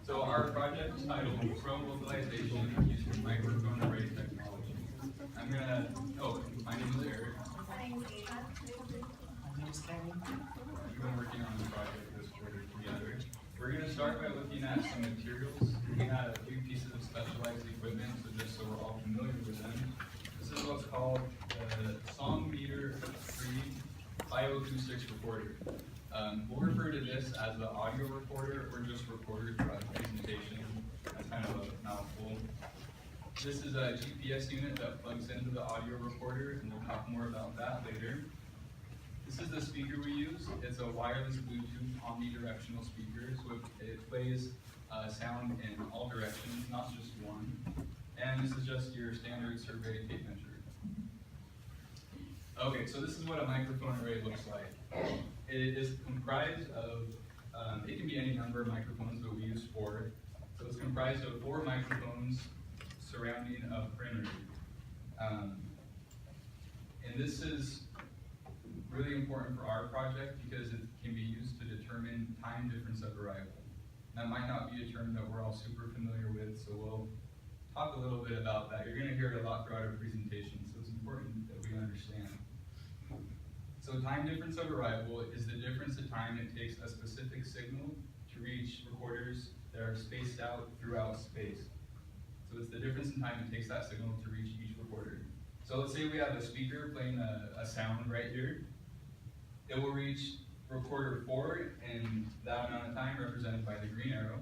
So our project is titled Crow Localization Using Microphone Array Technology. My name is Eric. My name is Asiana. We've been working on the project this quarter together. We're going to start by looking at some materials. We had a few pieces of specialized equipment, so just so we're all familiar with them. This is what's called the Song Meter 3 bioacoustics recorder. We'll refer to this as the audio recorder or just recorder throughout the presentation. That's kind of a mouthful. This is a GPS unit that plugs into the audio recorder, and we'll talk more about that later. This is the speaker we use. It's a wireless Bluetooth omnidirectional speaker, so it plays sound in all directions, not just one. And this is just your standard survey tape measure. Okay, so this is what a microphone array looks like. It is comprised of, it can be any number of microphones, but we use 4. So it's comprised of 4 microphones surrounding a perimeter. And this is really important for our project because it can be used to determine time difference of arrival. That might not be a term that we're all super familiar with, so we'll talk a little bit about that. You're going to hear it a lot throughout our presentation, so it's important that we understand. So time difference of arrival is the difference of time it takes a specific signal to reach recorders that are spaced out throughout space. So it's the difference in time it takes that signal to reach each recorder. So let's say we have a speaker playing a sound right here. It will reach recorder 4 in that amount of time represented by the green arrow.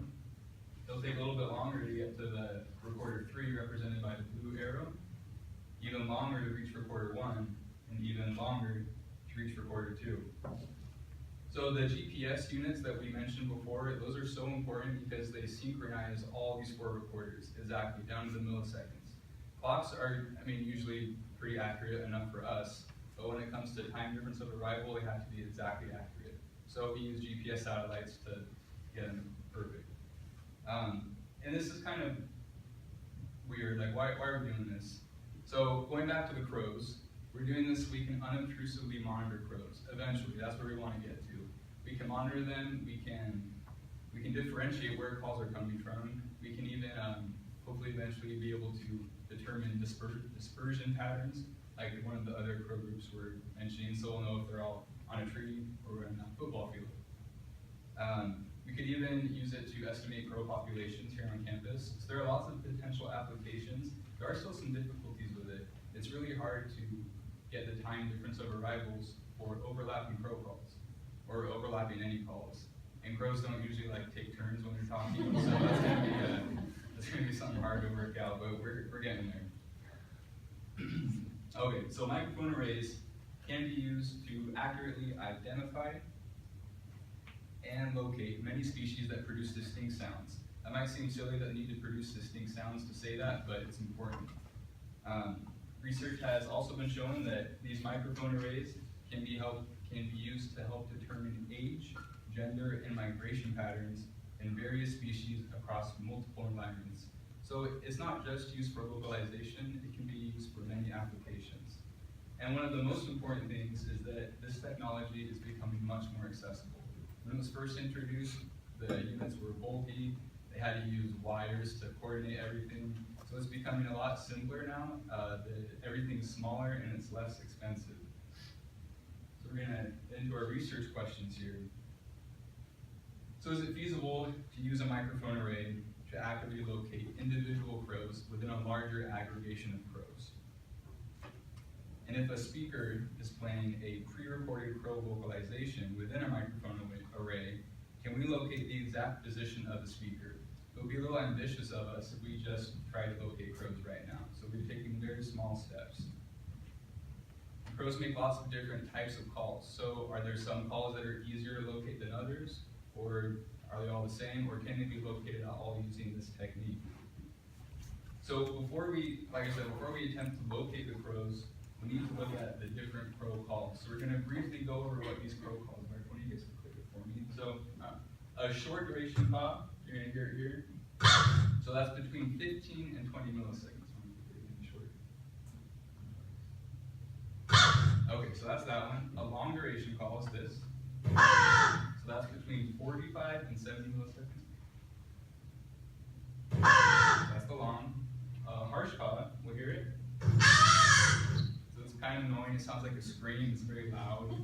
It'll take a little bit longer to get to the recorder 3 represented by the blue arrow, even longer to reach recorder 1, and even longer to reach recorder 2. So the GPS units that we mentioned before, those are so important because they synchronize all these 4 recorders exactly down to the milliseconds. Clocks are, usually pretty accurate enough for us, but when it comes to time difference of arrival, they have to be exactly accurate. So we use GPS satellites to get them perfect. And this is kind of weird, like why are we doing this? So going back to the crows, we're doing this so we can unobtrusively monitor crows. Eventually, that's where we want to get to. We can monitor them, we can differentiate where calls are coming from. We can even hopefully eventually be able to determine dispersion patterns, like one of the other crow groups were mentioning, so we'll know if they're all on a tree or in a football field. We could even use it to estimate crow populations here on campus. So there are lots of potential applications. There are still some difficulties with it. It's really hard to get the time difference of arrivals for overlapping crow calls, or overlapping any calls. And crows don't usually take turns when they're talking, so that's gonna be something hard to work out, but we're getting there. Okay, so microphone arrays can be used to accurately identify and locate many species that produce distinct sounds. That might seem silly that they need to produce distinct sounds to say that, but it's important. Research has also been shown that these microphone arrays can be used to help determine age, gender, and migration patterns in various species across multiple environments. So it's not just used for localization, it can be used for many applications. And one of the most important things is that this technology is becoming much more accessible. When it was first introduced, the units were bulky, they had to use wires to coordinate everything. So it's becoming a lot simpler now. Everything's smaller and it's less expensive. So we're gonna get into our research questions here. So is it feasible to use a microphone array to accurately locate individual crows within a larger aggregation of crows? And if a speaker is playing a pre-recorded crow vocalization within a microphone array, can we locate the exact position of the speaker? It would be a little ambitious of us if we just try to locate crows right now. So we're taking very small steps. Crows make lots of different types of calls. So are there some calls that are easier to locate than others? Or are they all the same? Or can they be located all using this technique? So before we attempt to locate the crows, we need to look at the different crow calls. So we're going to briefly go over what these crow calls are. One of you guys can click it for me. So a short duration call, you're going to hear it here. So that's between 15 and 20 milliseconds. Okay, so that's that one. A long duration call is this. So that's between 45 and 70 milliseconds. kind of annoying. It sounds like a scream. It's very loud.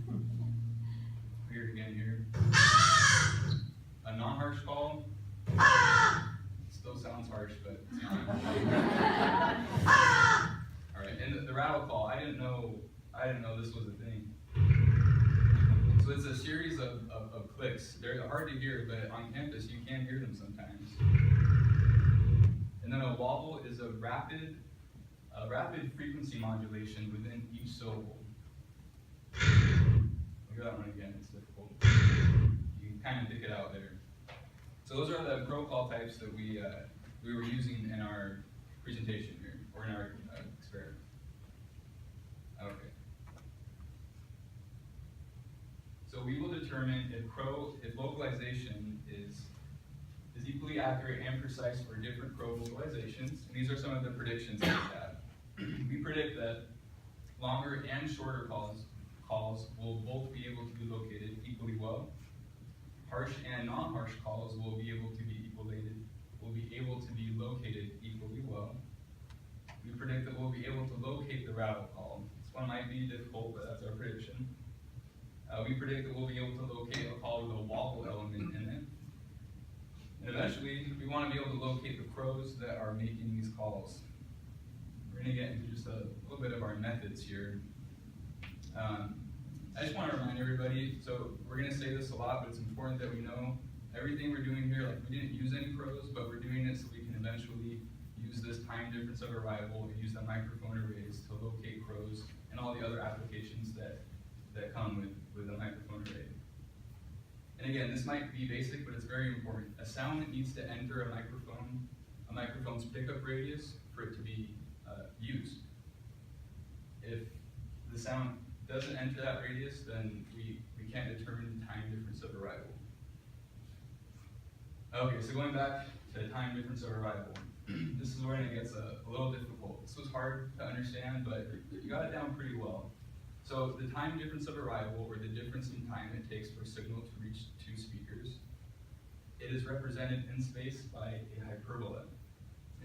Weird again here. A non-harsh call still sounds harsh, but it's all right. And the rattle call, I didn't know this was a thing. So it's a series of clicks. They're hard to hear, but on campus you can hear them sometimes. And then a wobble is a rapid frequency modulation within each syllable. Look at that one again, it's difficult. You can kind of pick it out there. So those are the crow call types that we were using in our presentation here, or in our experiment. Okay. So we will determine if localization is equally accurate and precise for different crow vocalizations. And these are some of the predictions that we have. We predict that longer and shorter calls will both be able to be located equally well. Harsh and non-harsh calls will be able to be located equally well. We predict that we'll be able to locate the rattle call. This one might be difficult, but that's our prediction. We predict that we'll be able to locate a call with a wobble element in it. And eventually, we want to be able to locate the crows that are making these calls. We're going to get into just a little bit of our methods here. I just want to remind everybody, so we're going to say this a lot, but it's important that we know everything we're doing here, like we didn't use any crows, but we're doing it so we can eventually use this time difference of arrival and use the microphone arrays to locate crows and all the other applications that come with a microphone array. And again, this might be basic, but it's very important. A sound needs to enter a microphone's pickup radius for it to be used. If the sound doesn't enter that radius, then we can't determine the time difference of arrival. Okay, so going back to time difference of arrival. This is where it gets a little difficult. This was hard to understand, but you got it down pretty well. So the time difference of arrival, or the difference in time it takes for a signal to reach two speakers, it is represented in space by a hyperbola.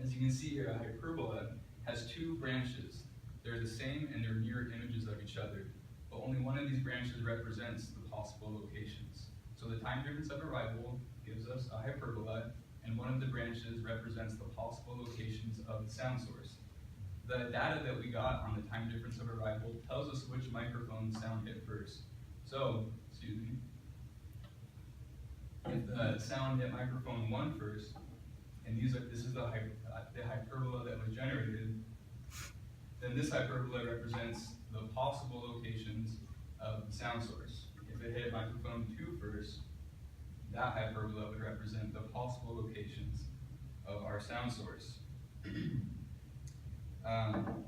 As you can see here, a hyperbola has two branches. They're the same and they're mirror images of each other, but only one of these branches represents the possible locations. So the time difference of arrival gives us a hyperbola, and one of the branches represents the possible locations of the sound source. The data that we got on the time difference of arrival tells us which microphone sound hit first. So, excuse me, if the sound hit microphone 1 first, and this is the hyperbola that was generated, then this hyperbola represents the possible locations of the sound source. If it hit microphone 2 first, that hyperbola would represent the possible locations of our sound source.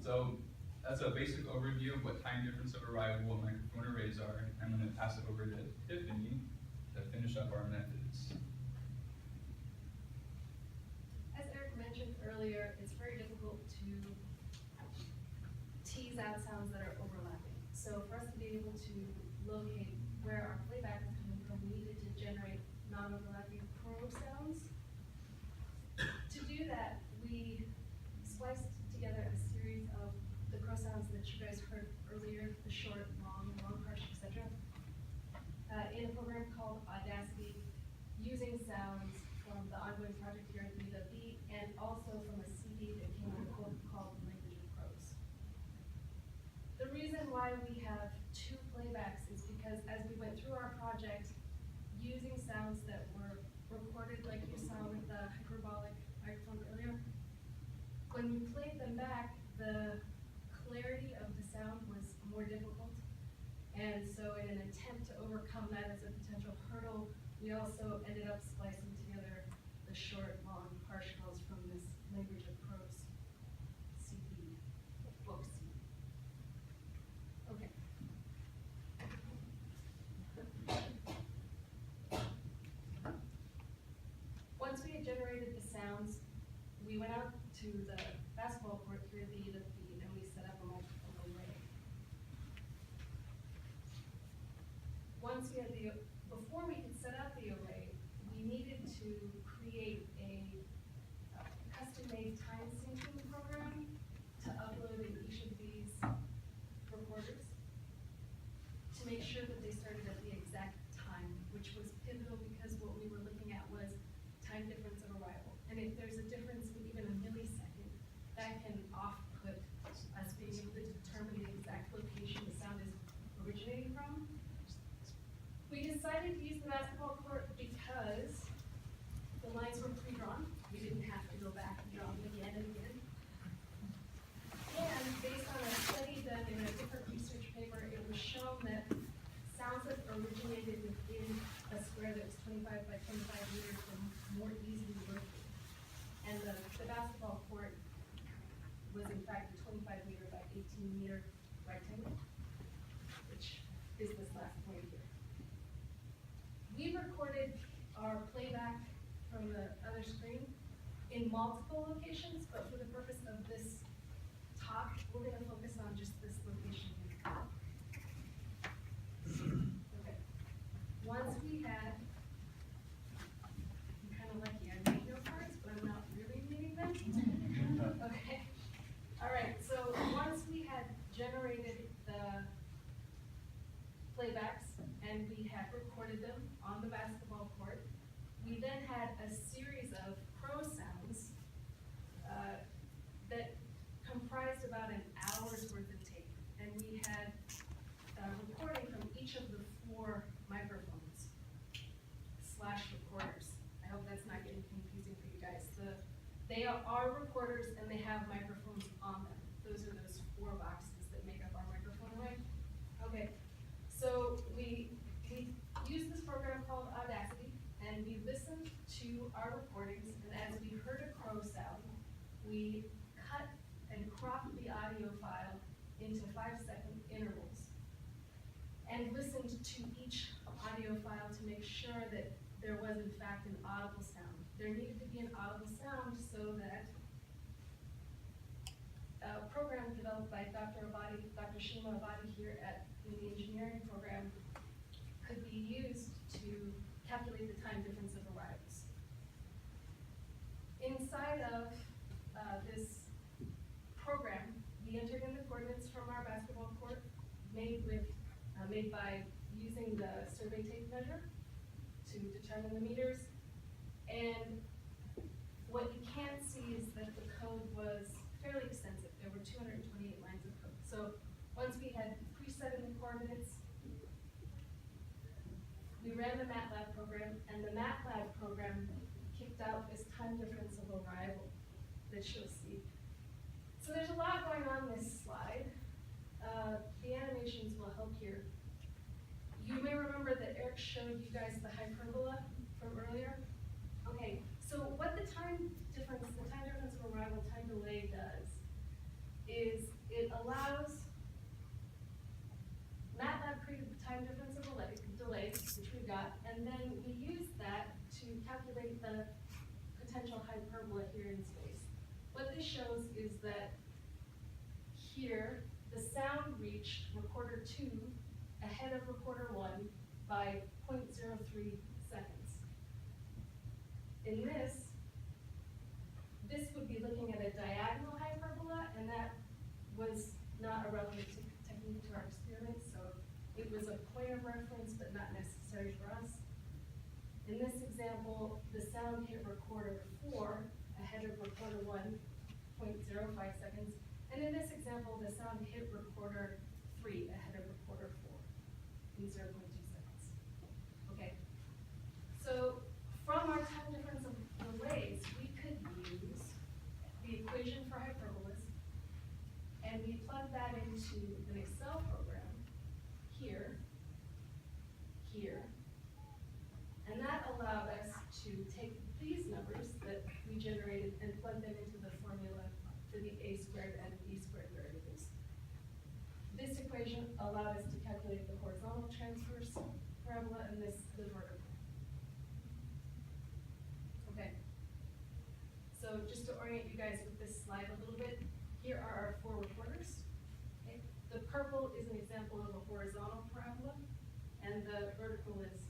So that's a basic overview of what time difference of arrival and microphone arrays are. I'm going to pass it over to Tiffany to finish up our methods. As Eric mentioned earlier, it's very difficult to tease out sounds that are overlapping. So for us to be able to locate where our playback is coming from, we needed to generate non-overlapping crow sounds. To do that, we spliced together a series of the crow sounds that you guys heard earlier, the short, long, harsh, etc. In a program called Audacity, using sounds from the ongoing project here at UW, and also from a CD that came out of a book called Language of Crows. The reason why we have two playbacks is because as we went through our project, using sounds that were recorded like you saw with the hyperbolic microphone earlier, when we played them back, the clarity of the sound was more difficult. And so in an attempt to overcome that as a potential hurdle, we also ended up splicing together the short, long, harsh calls from this Language of Crows CD, book CD. Okay. Once we had generated the sounds, we went out to the basketball court here at the UW and we set up a microphone array. Once we had before we could set up the array, we needed to create a custom-made time syncing program to upload in each of these their screen in multiple locations, but for the purpose of this talk, we're gonna focus on just this location here. Okay. Once we had, I'm kind of lucky, I made no cards, but I'm not really needing them. Okay. All right, so once we had generated the playbacks and we had recorded them on the basketball court, we then had a series of crow sounds that comprised about an hour's worth of tape. And we had recording from each of the 4 microphones / recorders. I hope that's not getting confusing for you guys. They are recorders and they have microphones on them. Those are those 4 boxes that make up our microphone array. Okay, so we use this program called Audacity, and we listened to our recordings, and as we heard a crow sound, we cut and cropped the audio file into 5-second intervals, and listened to each audio file to make sure that there was in fact an audible sound. There needed to be an audible sound so that a program developed by Dr. Shima Abadi here in the engineering program could be used to calculate the time difference of arrivals. Inside of this program, we entered in the coordinates from our basketball court made by using the survey tape measure to determine the meters. And what you can see is that the code was fairly extensive. There were 228 lines of code. So once we had preset in the coordinates, we ran the MATLAB program, and the MATLAB program kicked out this time difference of arrival that you'll see. So there's a lot going on in this slide. The animations will help here. You may remember that Eric showed you guys the hyperbola from earlier. Okay, so what the time difference of arrival, time delay does is it allows MATLAB created the time difference of delay, which we got, and then we used that to calculate the potential hyperbola here in space. What this shows is that here, the sound reached recorder 2 ahead of recorder 1 by 0.03 seconds. In this would be looking at a diagonal hyperbola, and that was not a relevant technique to our experiment, so it was a point of reference, but not necessary for us. In this example, the sound hit recorder 4 ahead of recorder 1, 0.05 seconds. And in this example, the sound hit recorder 3 ahead of recorder 4 in 0.2 seconds. Okay. So from our time difference of delays, we could use the equation for hyperbolas, and we plug that into an Excel program here, and that allowed us to take these numbers that we generated and plug them into the formula for the a squared and b squared variables. This equation allowed us to calculate the horizontal transverse parabola and the vertical. Okay. So just to orient you guys with this slide a little bit, here are our 4 recorders. Okay. The purple is an example of a horizontal parabola, and the vertical is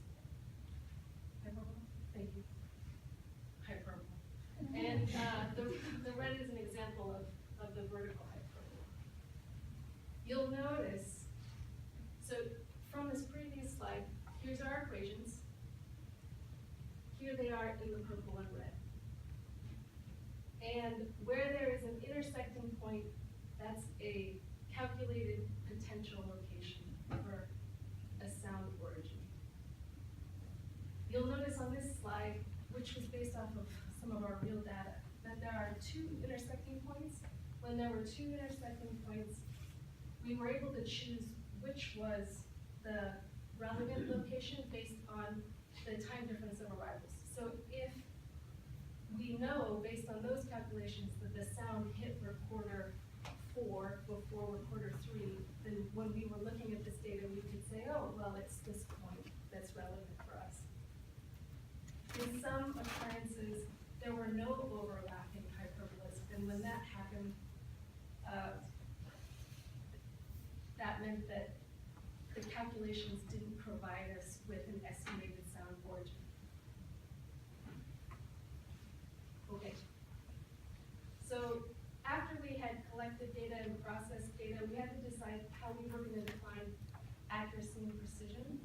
hyperbola. Thank you. Hyperbola. And the red is an example of the vertical hyperbola. You'll notice, so from this previous slide, here's our equations. Here they are in the purple and red. And where there is an intersecting point, that's a calculated potential location for a sound origin. You'll notice on this slide, which was based off of some of our real data, that there are 2 intersecting points. When there were 2 intersecting points, we were able to choose which was the relevant location based on the time difference of arrivals. So if we know, based on those calculations, that the sound hit recorder 4 before recorder 3, then when we were looking at this data, we could say, oh, well, it's this point that's relevant for us. In some occurrences, there no overlapping hyperbolas. And when that happened, that meant that the calculations didn't provide us with an estimated sound origin. Okay. So after we had collected data and processed data, we had to decide how we were going to define accuracy and precision.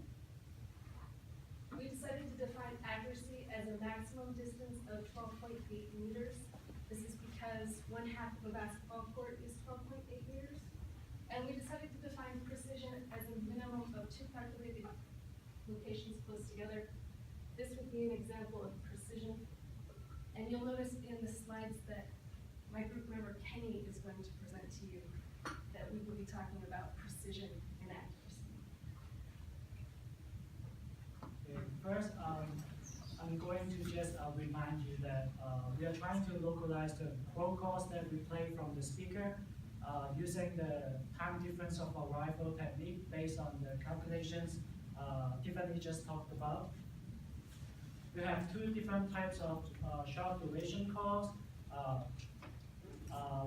We decided to define accuracy as a maximum distance of 12.8 meters. This is because 1/2 of a basketball court is 12.8 meters. And we decided to define precision as a minimum of 2 calculated locations close together. This would be an example of precision. And you'll notice in the slides that my group member Kenny is going to present to you that we will be talking about precision and accuracy. Okay, first, I'm going to just remind you that we are trying to localize the protocols that we play from the speaker using the time difference of arrival technique based on the calculations Tiffany just talked about. We have 2 different types of short duration calls.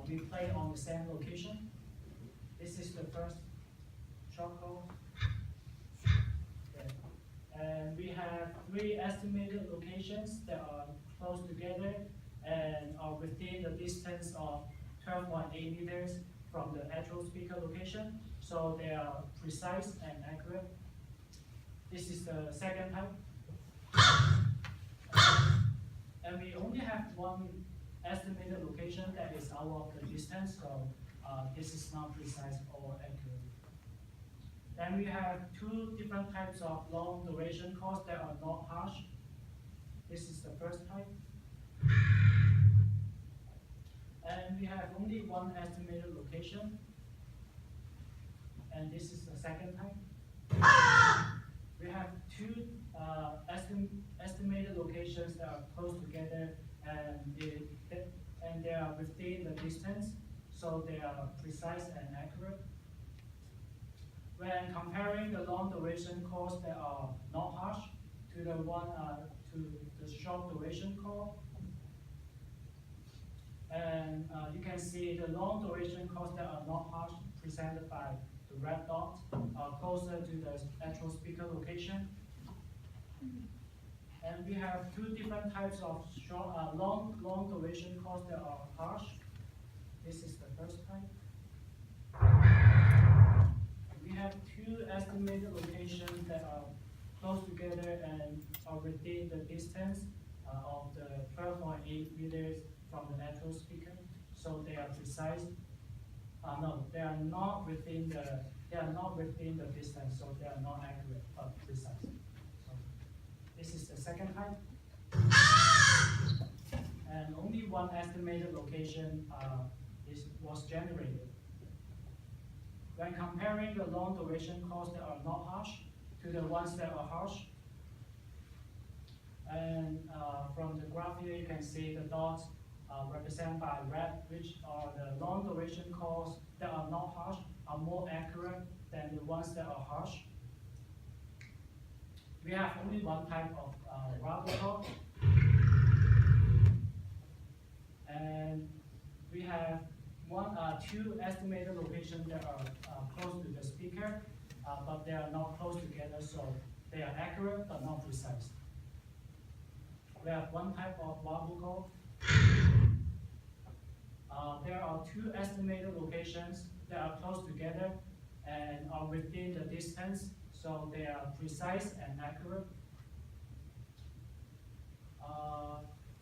We play on the same location. This is the first short call. Okay. And we have 3 estimated locations that are close together and are within the distance of 12.8 meters from the actual speaker location. So they are precise and accurate. This is the second type. And we only have 1 estimated location that is out of the distance, so this is not precise or accurate. Then we have 2 different types of long duration calls that are not harsh. This is the first type. And we have only 1 estimated location. And this is the second type. We have 2 estimated locations that are close together and they are within the distance, so they are precise and accurate. When comparing the long duration calls that are not harsh to the short duration call, and you can see the long duration calls that are not harsh presented by the red dot are closer to the actual speaker location. And we have 2 different types of short, long duration calls that are harsh. This is the first type. We have 2 estimated locations that are close together and are within the distance of the 12.8 meters from the actual speaker. So they are precise. No, they are not within the distance, so they are not accurate but precise. This is the second type. And only 1 estimated location was generated. When comparing the long duration calls that are not harsh to the ones that are harsh, and from the graph here you can see the dots represented by red, which are the long duration calls that are not harsh, are more accurate than the ones that are harsh. We have only 1 type of rubber call, and we have 2 estimated locations that are close to the speaker, but they are not close together, so they are accurate but not precise. We have 1 type of wobble call. There are 2 estimated locations that are close together and are within the distance, so they are precise and accurate.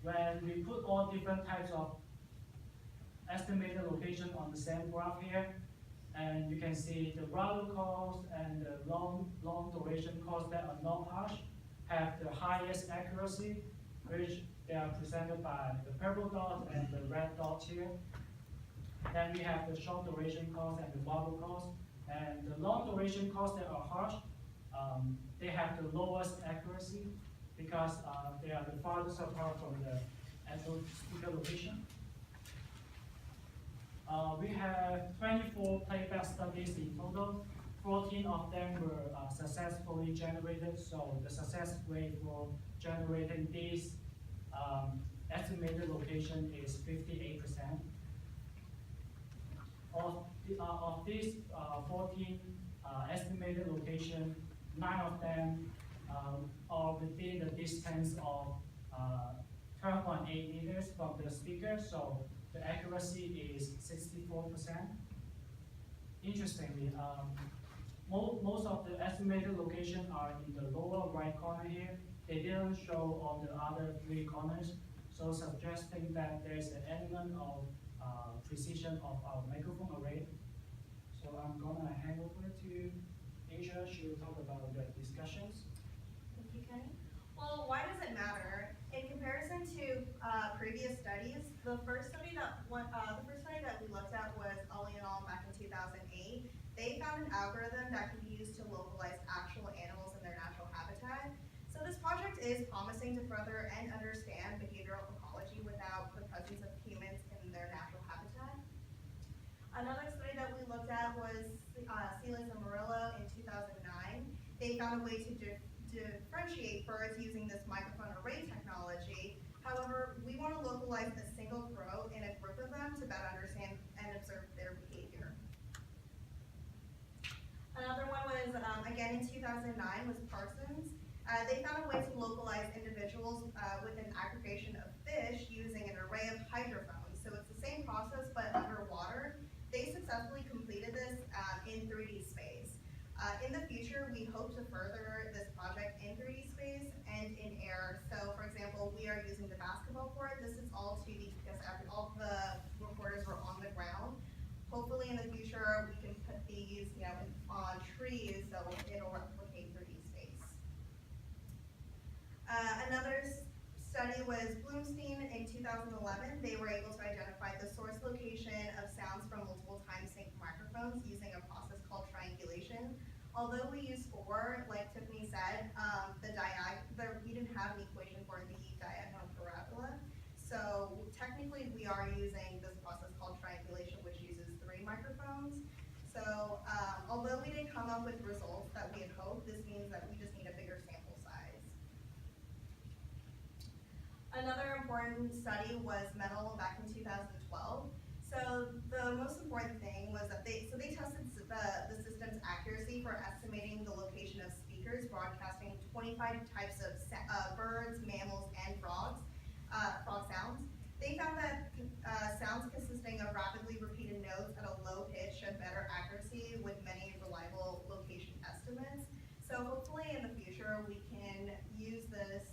When we put all different types of estimated location on the same graph here, and you can see the rubber calls and the long duration calls that are not harsh have the highest accuracy, which they are presented by the purple dot and the red dot here. Then we have the short duration calls and the wobble calls. And the long duration calls that are harsh, they have the lowest accuracy because they are the farthest apart from the actual speaker location. We have 24 playback studies in total. 14 of them were successfully generated, so the success rate for generating these estimated estimated location is 58%. Of these 14 estimated locations, 9 of them are within the distance of 12.8 meters from the speaker, so the accuracy is 64%. Interestingly, most of the estimated locations are in the lower right corner here. They didn't show on the other 3 corners, so suggesting that there's an element of precision of our microphone array. So I'm gonna hand over to Asia. She will talk about the discussions. Thank you, Kenny. Well, why does it matter? In comparison to previous studies, the first study that we looked at was Asiana back in 2008. They found an algorithm that can be used to localize actual animals in their natural habitat. So this project is promising to further and understand behavioral ecology without the presence of humans in their natural habitat. Another study that we looked at was Silas and Murillo in 2009. They found a way to differentiate birds using this microphone array technology. However, we want to localize a single crow in a group of them to better understand and observe their behavior. Another one was, again in 2009, was Parsons. They found a way to localize individuals with an aggregation of fish using an array of hydrophones. So it's the same process, but underwater. They successfully completed this in 3D space. In the future, we hope to further this project in 3D space and in air. So for example, we are using the basketball court. This is all 2D because all the reporters were on the ground. Hopefully in the future, we can put these on trees so it'll replicate 3D space. Another study was Bloomstein in 2011. They were able to identify the source location of sounds from multiple time sync microphones using a process called triangulation. Although we used 4, like Tiffany said, we didn't have an equation for the diagonal parabola. So technically we are using this process called triangulation, which uses 3 microphones. So although we didn't come up with results that we had hoped, this means that we just need a bigger sample size. Another important study was Metal back in 2012. So the most important thing was that they tested the system's accuracy for estimating the location of speakers broadcasting 25 types of birds, mammals, and frog sounds. They found that sounds consisting of rapidly repeated notes at a low pitch showed better accuracy with many reliable location estimates. So hopefully in the future we can use this,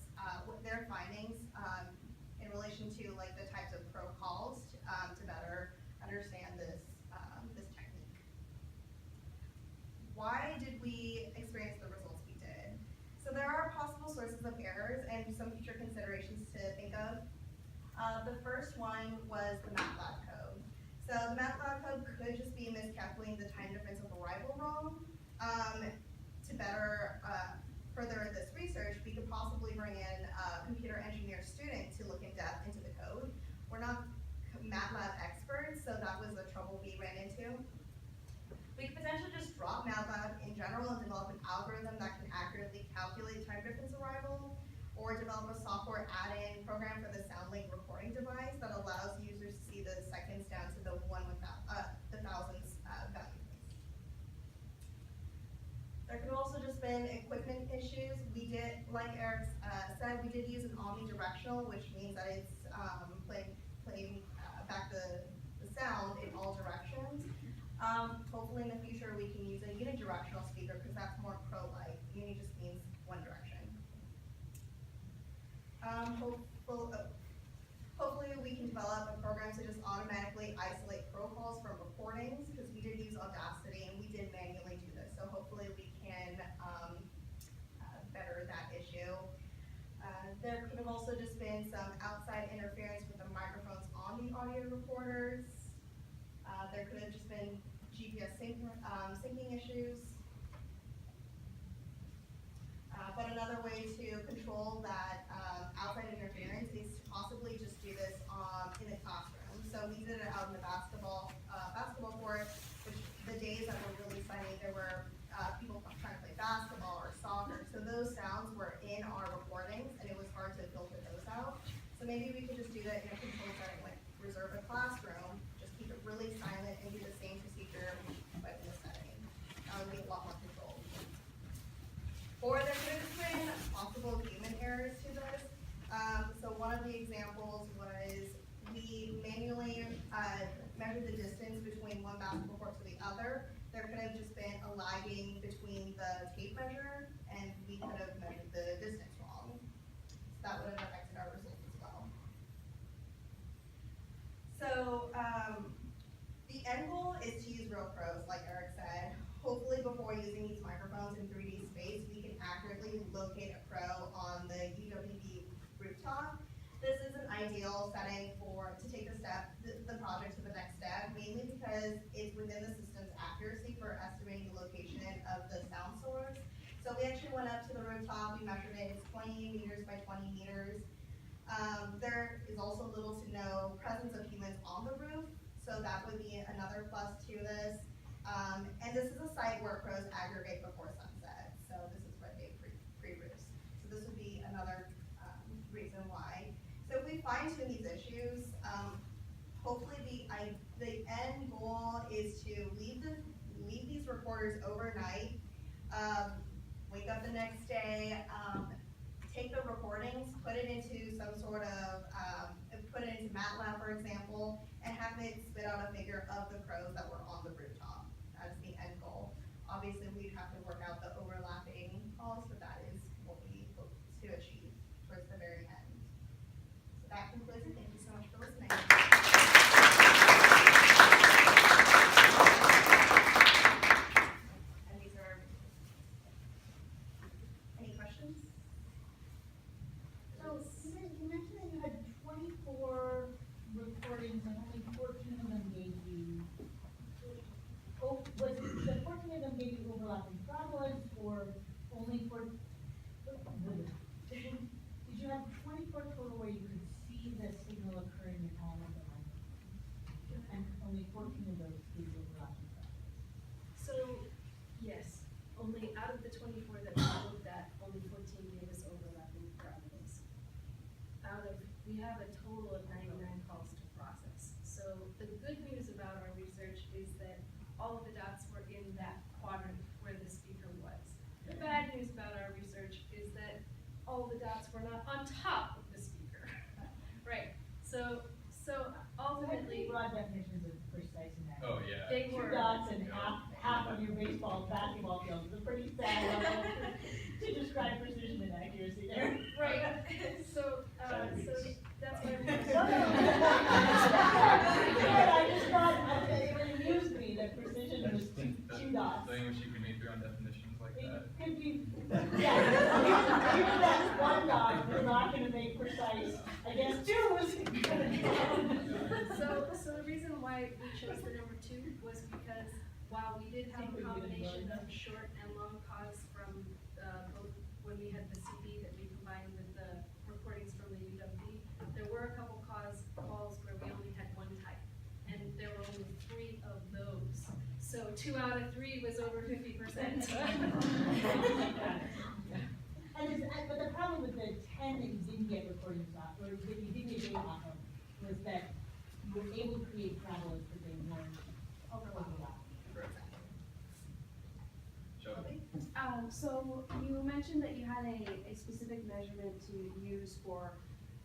their findings in relation to like the types of crow calls to better understand this technique. Why did we experience the results we did? So there are possible sources of errors and some future considerations to think of. The first one was the MATLAB code. So the MATLAB code could just be miscalculating the time difference of arrival wrong. To better further this research, we could possibly bring in a computer engineer student to look in depth into the code. We're not MATLAB experts, so that was the trouble we ran into. We could potentially just drop MATLAB in general and develop an algorithm that can accurately calculate time difference arrival, or develop a software add-in program for the SoundLink recording device that allows users to see the seconds down to the thousandths value. There could also just been equipment issues. We did, like Eric said, we did use an omnidirectional, which means that it's playing back the sound in all directions. Hopefully in the future we can use a unidirectional speaker because that's more pro-like. Uni just means one direction. Hopefully we can develop a program to just automatically isolate crow calls from recordings because we did use Audacity and we did manually do this. So hopefully we can better that issue. There could have also just been some outside interference with the microphones on the audio recorders. There could have just been GPS syncing issues. But another way to control that outside interference is to possibly just do this in the classroom. So we did it out in the basketball court, which the days that were really sunny, there were people trying to play basketball or soccer. So those sounds were in our recordings, and it was hard to filter those out. So maybe we could just do that in a controlled setting, like reserve a classroom, just keep it really silent and do the same procedure but in the setting. That would be a lot more controlled. Or there could have been possible human errors to this. So one of the examples was we manually measured the distance between one basketball court to the other. There could have just been a lagging between the tape measure, and we could have measured the distance wrong. So that would have affected our results as well. So the end goal is to use real pros, like Eric said. Hopefully before using these microphones in 3D space, we can accurately locate a pro on the UWB rooftop. This is an ideal setting to take the project to the next step, mainly because it's within the system's accuracy for estimating the location of the sound source. So we actually went up to the rooftop, we measured it, it's 20 meters by 20 meters. There is also little to no presence of humans on the roof, so that would be another plus to this. And this is a site where pros aggregate before sunset, so this is where they pre-roofs. So this would be another reason why. So if we fine tune these issues, hopefully the end goal is to leave these recorders overnight, wake up the next day, take the recordings, put it into some sort of, put it into MATLAB, for example, and have it spit out a figure of the pros that were on the rooftop. That's the end goal. Obviously, we'd have to work out the overlapping calls, but that is what we hope to achieve towards the very end. So that concludes it. Thank you so much for listening. And these are, any questions? So, you mentioned that you had 24 recordings and only 14 of them gave you, oh, was the 14 of them gave you overlapping problems, or only did you have 24 total where you could see the signal occurring in all of them? And only 14 of those gave you overlapping problems? So, yes, only out of the 24 that we looked at, only 14 gave us overlapping problems. We have a total of 99 calls to process. So the good news about our research is that all of the dots were in that quadrant where the speaker was. The bad news about our research is that all the dots were not on top of the speaker. Right, so ultimately, Broad definitions of precise and accurate. Oh, yeah. they Two were. dots and half of your baseball, basketball field is a pretty sad level to describe precision and accuracy there. Right, so that's what No, no. I just thought, okay, it amused me that precision was two dots. Something which you can make your own definitions like It that. could be, yeah, even that's one dot, we're not gonna make precise, I guess two was. So the reason why we chose the number 2 was because while we did have a combination of short and long calls from both when we had the CD that we combined with the recordings from the UWB, there were a couple calls where we only had one type, and there were only 3 of those. So 2 out of 3 was over 50%. But the problem with the 10 that you didn't get recordings off, or that you didn't get data off of, was that you were able to create travelers, but they weren't overlapping. Correct. Shelby? So you mentioned that you had a specific measurement to use for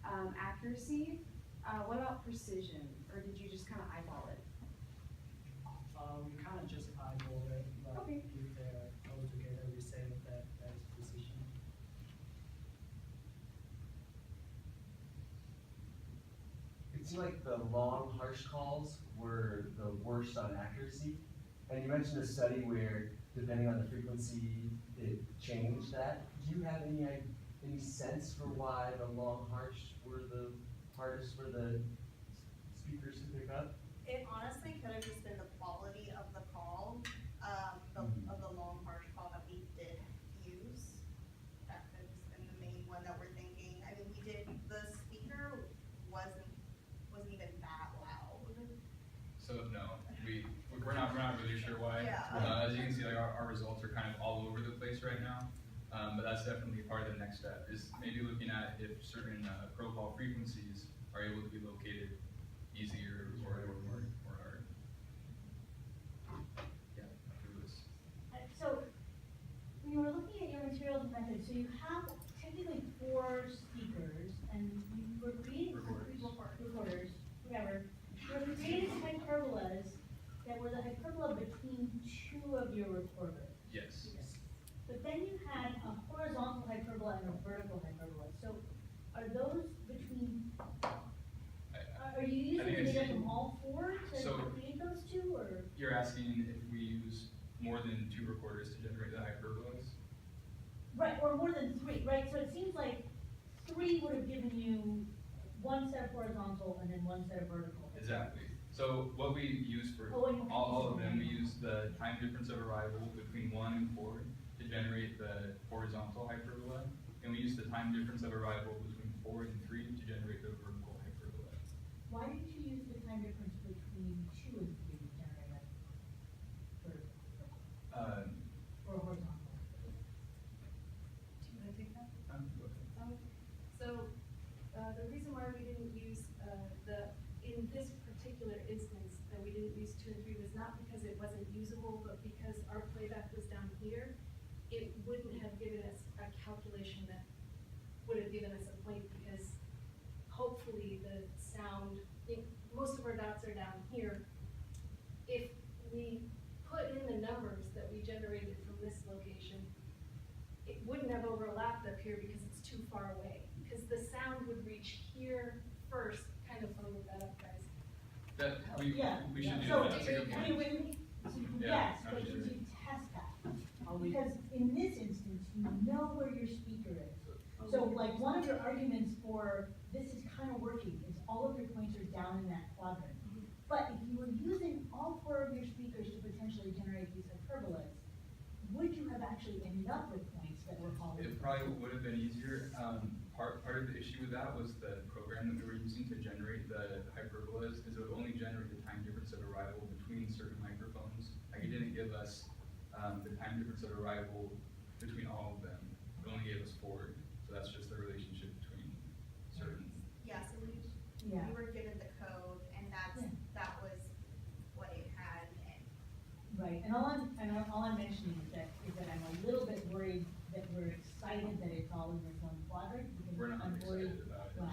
accuracy. What about precision, or did you just kind of eyeball it? We kind of just eyeball it, but Okay. if they're all together, we say that is precision. It seemed like the long, harsh calls were the worst on accuracy. And you mentioned a study where, depending on the frequency, it changed that. Do you have any sense for why the long, harsh were the hardest for the speakers to pick up? It honestly could have just been the quality of the call, of the long, harsh call that we did use. That could have just been the main one that we're thinking. I mean, the speaker wasn't even that loud. So no, we're not really sure why. Yeah. As you can see, like our results are kind of all over the place right now. But that's definitely part of the next step, is maybe looking at if certain pro call frequencies are able 2 recorders to generate the hyperbolas. Right, or more than 3, right? So it seems like 3 would have given you 1 set of horizontal and then 1 set of vertical. Exactly. So what we use for Oh, and you all of use them, them. we use the time difference of arrival between 1 and 4 to generate the horizontal hyperbola, and we use the time difference of arrival between 4 and 3 to generate the vertical hyperbola. Why didn't you use the time difference between 2 and 3 to generate a vertical or horizontal? Do you wanna take that? Go ahead. So, the reason why we didn't use, in this particular instance, that we didn't use 2 and 3 was not because it wasn't usable, but because our playback was down here. It wouldn't have given us a calculation that would have given us a point, because hopefully the sound, most of our dots are down here. If we put in the numbers that we generated from this location, it wouldn't have overlapped up here because it's too far away. Because the sound would reach here first. Kind of fun with that up, guys. That, we should do So, that, that's a good point. yes, Yeah, but I'm you sure. can test that. Because in this instance, you know where your speaker is. So like one of your arguments for this is kind of working is all of your points are down in that quadrant. But if you were using all 4 of your speakers to potentially generate these hyperbolas, would you have actually ended up with points that were all? It probably would have been easier. Part of the issue with that was the program that we were using to generate the hyperbolas, is it would only generate the time difference of arrival between certain microphones. Like, it didn't give us the time difference of arrival between all of them. It only gave us 4. So that's just the relationship between certain. Yeah, so we Yeah. were given the code, and that was what it had, and Right, and all I'm mentioning is that I'm a little bit worried that we're excited that it's all in this one quadrant, because We're not I'm worried. excited about it. Well.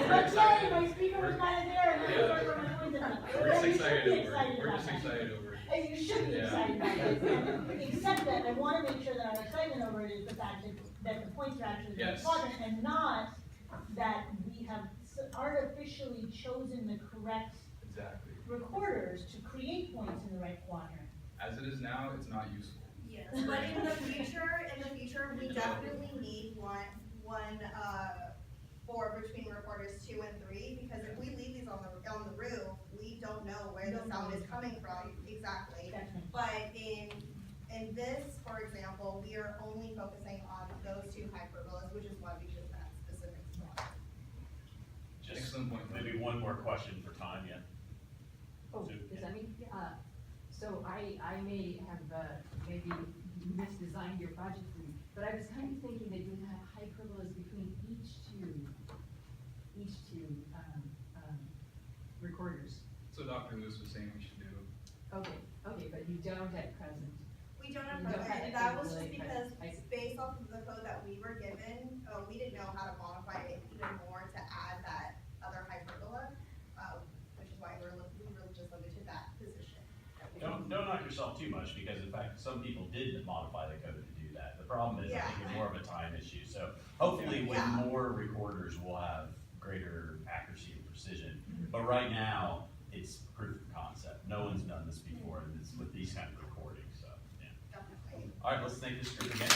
But sorry, my speaker was kind of there, and Yeah. that's where my points are. We're just You should excited be over it. excited We're about just that. excited over it. And you should be Yeah. excited about this, except that I want to make sure that our excitement over it is the fact that the points are actually in the Yes. quadrant, and not that we have artificially chosen the correct Exactly. recorders to create points in the right quadrant. As it is now, it's not useful. yes, but in the future, we definitely need one, for between recorders 2 and 3, because if we leave these on the roof, we don't know where the sound is coming from, exactly. Definitely. But in this, for example, we are only focusing on those 2 hyperbolas, which is why we chose that specific spot. Just Excellent point. maybe one more question for Tanya. Oh, So- does that mean, so I may have, maybe misdesigned your project for you, but I was kind of thinking that you would have hyperbolas between each two, recorders. So Dr. Lewis was saying we should do. Okay, but you don't at present. We don't have, You don't have and that that was just capability, because but I see. based off of the code that we were given, we didn't know how to modify it even more to add that other hyperbola, which is why we were just limited to that position. Don't knock yourself too much, because in fact, some people did modify the code to do that. The problem is, I think it's more of a time issue. So hopefully with Yeah. more recorders, we'll have greater accuracy and precision. But right now, it's proof of concept. No one's done this before, and it's with these kind of recordings, so, yeah. Definitely. All right, let's thank this group again.